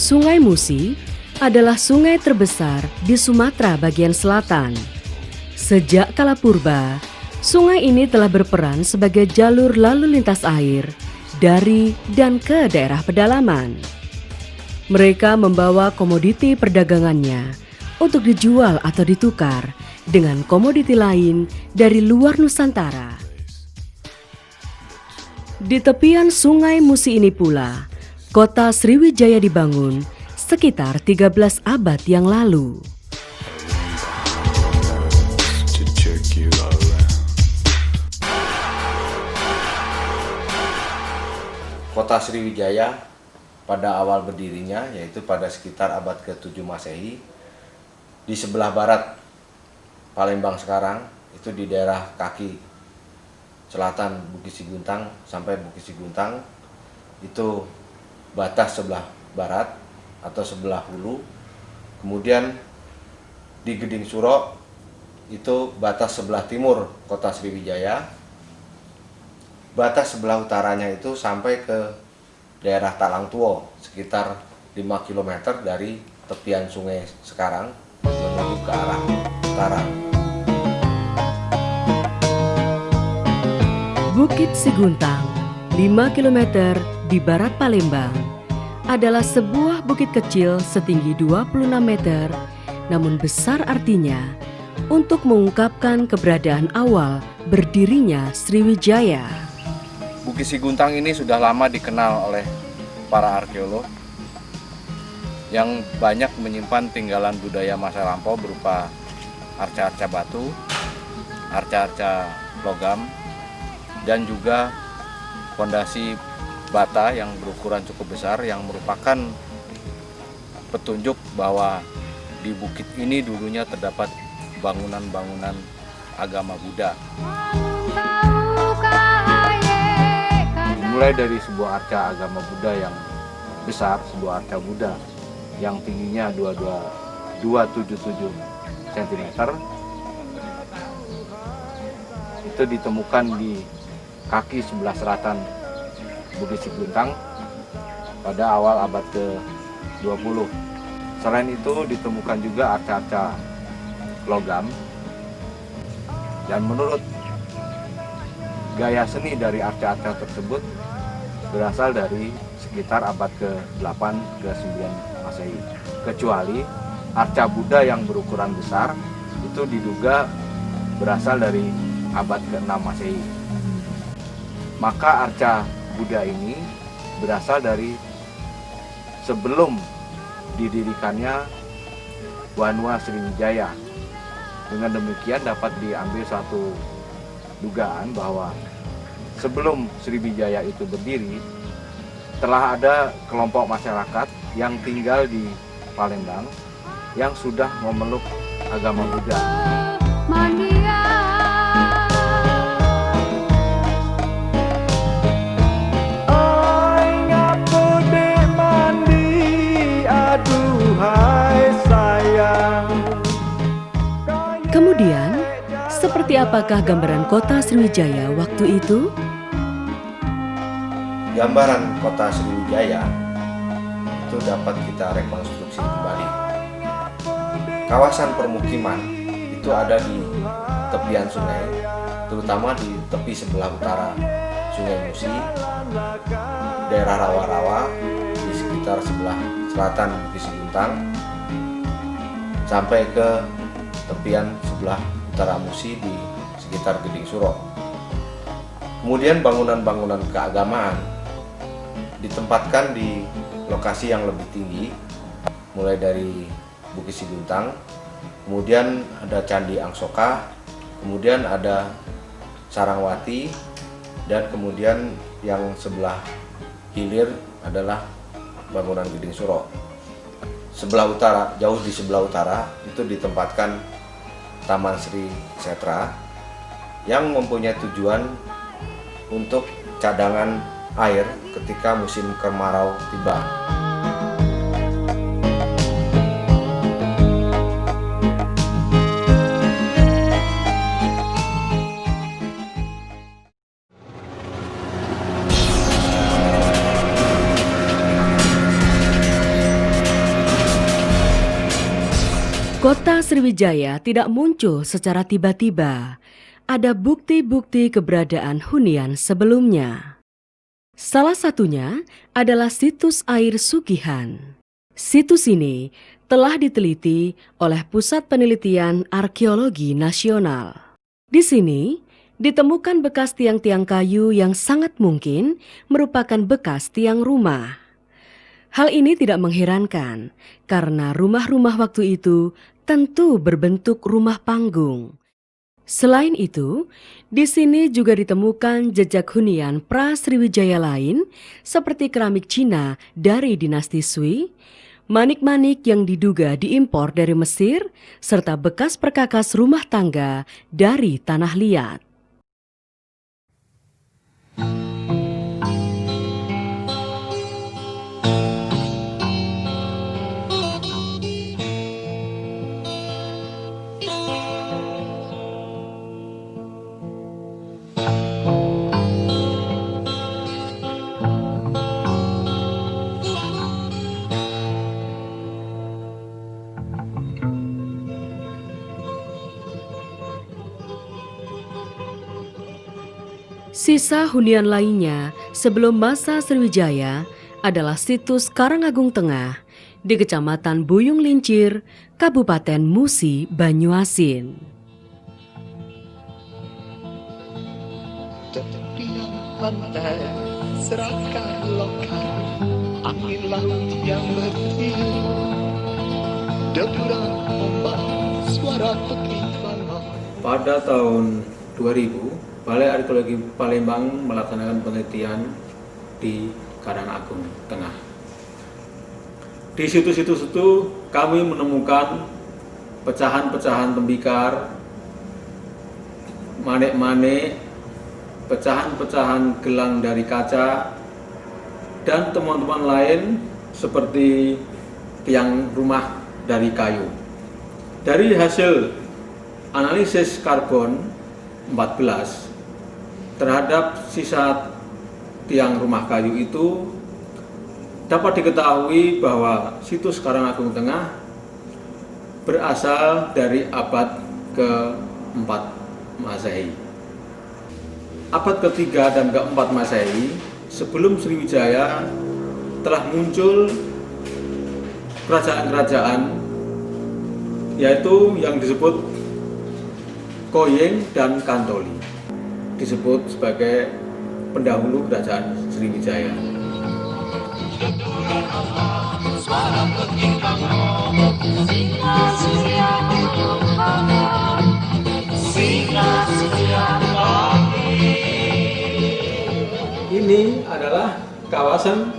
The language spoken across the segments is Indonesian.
Sungai Musi adalah sungai terbesar di Sumatera bagian selatan. Sejak kala purba, sungai ini telah berperan sebagai jalur lalu lintas air dari dan ke daerah pedalaman. Mereka membawa komoditi perdagangannya untuk dijual atau ditukar dengan komoditi lain dari luar Nusantara. Di tepian Sungai Musi ini pula, kota Sriwijaya dibangun sekitar 13 abad yang lalu. Kota Sriwijaya pada awal berdirinya, yaitu pada sekitar abad ke-7 Masehi, di sebelah barat Palembang sekarang, itu di daerah kaki selatan Bukit Siguntang sampai Bukit Siguntang, itu batas sebelah barat atau sebelah hulu. Kemudian di Geding Suro itu batas sebelah timur kota Sriwijaya. Batas sebelah utaranya itu sampai ke daerah Talangtuo sekitar 5 km dari tepian sungai sekarang menuju ke arah utara. Bukit Siguntang, 5 km di barat Palembang, adalah sebuah bukit kecil setinggi 26 meter, namun besar artinya untuk mengungkapkan keberadaan awal berdirinya Sriwijaya. Bukit Siguntang ini sudah lama dikenal oleh para arkeolog yang banyak menyimpan tinggalan budaya masa lampau berupa arca-arca batu, arca-arca logam, dan juga fondasi bata yang berukuran cukup besar yang merupakan petunjuk bahwa di bukit ini dulunya terdapat bangunan-bangunan agama Buddha. Mulai dari sebuah arca agama Buddha yang besar, sebuah arca Buddha yang tingginya 277 cm, itu ditemukan di kaki sebelah selatan Bukit Siguntang pada awal abad ke-20. Selain itu ditemukan juga arca-arca logam, dan menurut gaya seni dari arca-arca tersebut berasal dari sekitar abad ke-8 ke 9 Masehi. Kecuali arca Buddha yang berukuran besar itu diduga berasal dari abad ke-6 Masehi. Maka arca Buddha ini berasal dari sebelum didirikannya Wanua Sriwijaya. Dengan demikian dapat diambil suatu dugaan bahwa sebelum Sriwijaya itu berdiri, telah ada kelompok masyarakat yang tinggal di Palembang yang sudah memeluk agama Buddha. Kemudian, seperti apakah gambaran kota Sriwijaya waktu itu? Gambaran kota Sriwijaya itu dapat kita rekonstruksi kembali. Kawasan permukiman itu ada di tepian sungai, terutama di tepi sebelah utara Sungai Musi, daerah rawa-rawa di sekitar sebelah selatan Bukit Siguntang, sampai ke tepian sebelah utara Musi di sekitar Geding Suro. Kemudian bangunan-bangunan keagamaan ditempatkan di lokasi yang lebih tinggi, mulai dari Bukit Siguntang, kemudian ada Candi Angsoka, kemudian ada Sarangwati, dan kemudian yang sebelah hilir adalah bangunan Geding Suro. Sebelah utara, jauh di sebelah utara, itu ditempatkan Taman Sri Setra yang mempunyai tujuan untuk cadangan air ketika musim kemarau tiba. Kota Sriwijaya tidak muncul secara tiba-tiba. Ada bukti-bukti keberadaan hunian sebelumnya. Salah satunya adalah situs air Sugihan. Situs ini telah diteliti oleh Pusat Penelitian Arkeologi Nasional. Di sini ditemukan bekas tiang-tiang kayu yang sangat mungkin merupakan bekas tiang rumah. Hal ini tidak mengherankan karena rumah-rumah waktu itu tentu berbentuk rumah panggung. Selain itu, di sini juga ditemukan jejak hunian pra-Sriwijaya lain seperti keramik Cina dari dinasti Sui, manik-manik yang diduga diimpor dari Mesir, serta bekas perkakas rumah tangga dari tanah liat. Sisa hunian lainnya sebelum masa Sriwijaya adalah situs Karangagung Tengah di Kecamatan Buyung Lincir, Kabupaten Musi, Banyuasin. Tepian pantai serahkan lokal, angin laut yang bertiup, deburan ombak, suara pekikan. Pada tahun 2000, Balai Arkeologi Palembang melaksanakan penelitian di Karangagung Tengah. Di situs-situs itu kami menemukan pecahan-pecahan tembikar, manik-manik, pecahan-pecahan gelang dari kaca, dan temuan-temuan lain seperti tiang rumah dari kayu. Dari hasil analisis karbon 14 terhadap sisa tiang rumah kayu itu dapat diketahui bahwa situs Karangagung Tengah berasal dari abad ke-4 Masehi. Abad ke-3 dan ke-4 Masehi, sebelum Sriwijaya telah muncul kerajaan-kerajaan yaitu yang disebut Koying dan Kantoli, disebut sebagai pendahulu kerajaan Sriwijaya. Ini adalah kawasan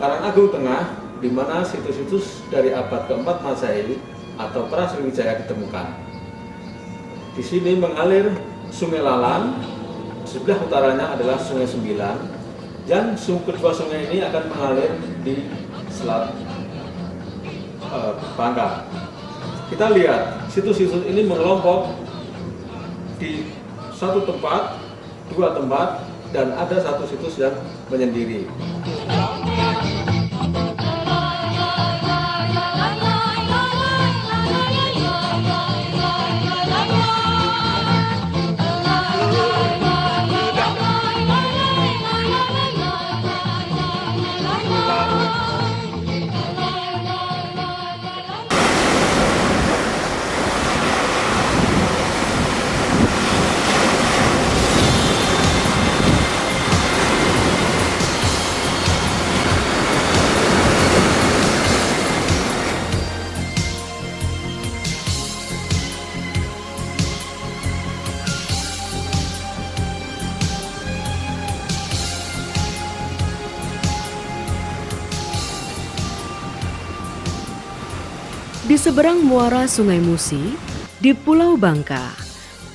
Karangagung Tengah, di mana situs-situs dari abad ke-4 Masehi atau pra-Sriwijaya ditemukan. Di sini mengalir Sungai Lalan, sebelah utaranya adalah Sungai Sembilan, dan kedua sungai ini akan mengalir di Selat Bangka. Kita lihat situs-situs ini mengelompok di satu tempat, dua tempat, dan ada satu situs yang menyendiri. Di seberang muara Sungai Musi, di Pulau Bangka,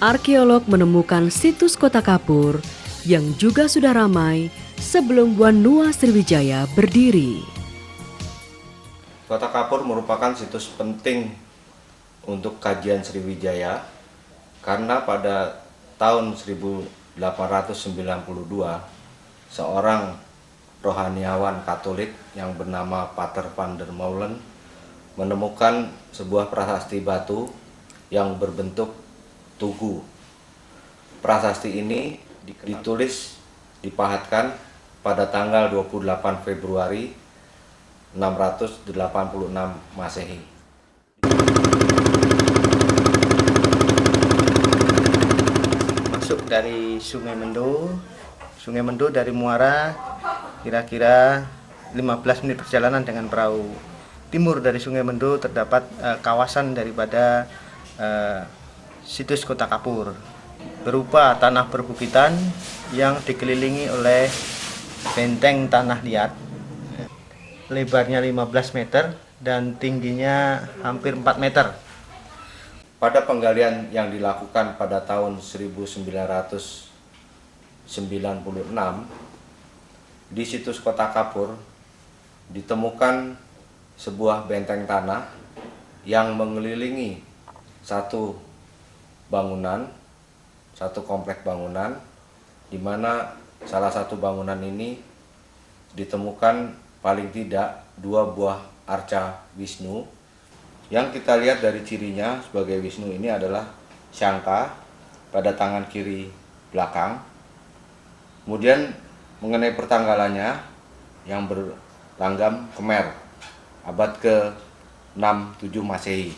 arkeolog menemukan situs Kota Kapur yang juga sudah ramai sebelum Wanua Sriwijaya berdiri. Kota Kapur merupakan situs penting untuk kajian Sriwijaya karena pada tahun 1892 seorang rohaniawan Katolik yang bernama Pater van der Meulen menemukan sebuah prasasti batu yang berbentuk tugu. Prasasti ini ditulis dipahatkan pada tanggal 28 Februari 686 Masehi. Masuk dari Sungai Mendo dari Muara kira-kira 15 menit perjalanan dengan perahu. Timur dari Sungai Mendo terdapat kawasan daripada situs Kota Kapur, berupa tanah perbukitan yang dikelilingi oleh benteng tanah liat, lebarnya 15 meter dan tingginya hampir 4 meter. Pada penggalian yang dilakukan pada tahun 1996 di situs Kota Kapur ditemukan sebuah benteng tanah yang mengelilingi satu komplek bangunan, di mana salah satu bangunan ini ditemukan paling tidak 2 buah arca Wisnu. Yang kita lihat dari cirinya sebagai Wisnu ini adalah Syangka pada tangan kiri belakang. Kemudian mengenai pertanggalannya yang berlanggam Khmer abad ke-6-7 Masehi.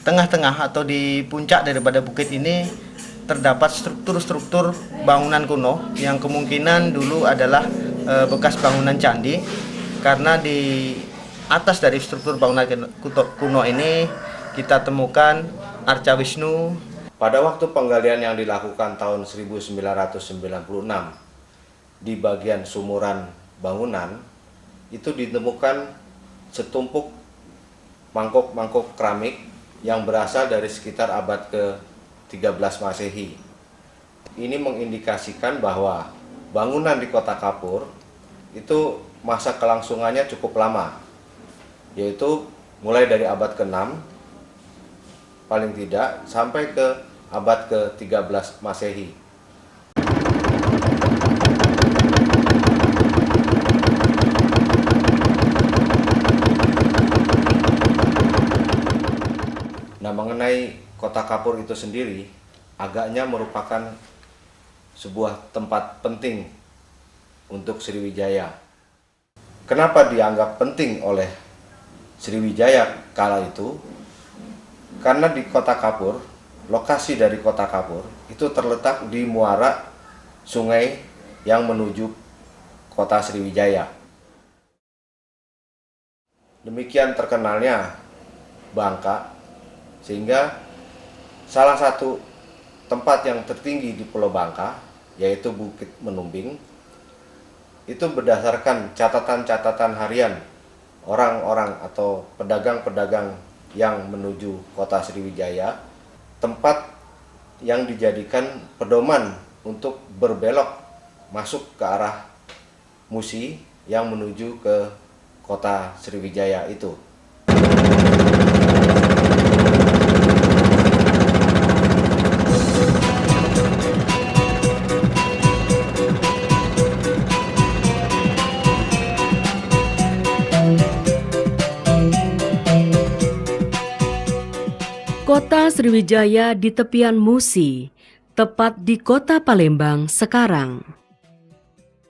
Tengah-tengah atau di puncak daripada bukit ini terdapat struktur-struktur bangunan kuno yang kemungkinan dulu adalah bekas bangunan candi, karena di atas dari struktur bangunan kuno ini kita temukan arca Wisnu. Pada waktu penggalian yang dilakukan tahun 1996 di bagian sumuran bangunan itu ditemukan setumpuk mangkuk-mangkuk keramik yang berasal dari sekitar abad ke-13 Masehi. Ini mengindikasikan bahwa bangunan di Kota Kapur itu masa kelangsungannya cukup lama, yaitu mulai dari abad ke-6 paling tidak sampai ke abad ke-13 Masehi. Nah, mengenai Kota Kapur itu sendiri agaknya merupakan sebuah tempat penting untuk Sriwijaya. Kenapa dianggap penting oleh Sriwijaya kala itu? Karena di Kota Kapur, lokasi dari Kota Kapur itu terletak di muara sungai yang menuju Kota Sriwijaya. Demikian terkenalnya Bangka, sehingga salah satu tempat yang tertinggi di Pulau Bangka, yaitu Bukit Menumbing, itu berdasarkan catatan-catatan harian orang-orang atau pedagang-pedagang yang menuju Kota Sriwijaya, tempat yang dijadikan pedoman untuk berbelok masuk ke arah Musi yang menuju ke Kota Sriwijaya itu. Kota Sriwijaya di tepian Musi, tepat di kota Palembang sekarang.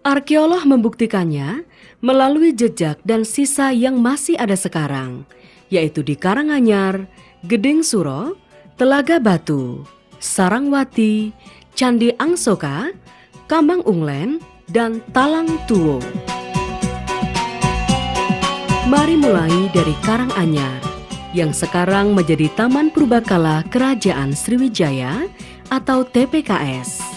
Arkeolog membuktikannya melalui jejak dan sisa yang masih ada sekarang, yaitu di Karanganyar, Gedeng Suro, Telaga Batu, Sarangwati, Candi Angsoka, Kambang Unglen, dan Talang Tuwo. Mari mulai dari Karanganyar, yang sekarang menjadi Taman Purbakala Kerajaan Sriwijaya atau TPKS.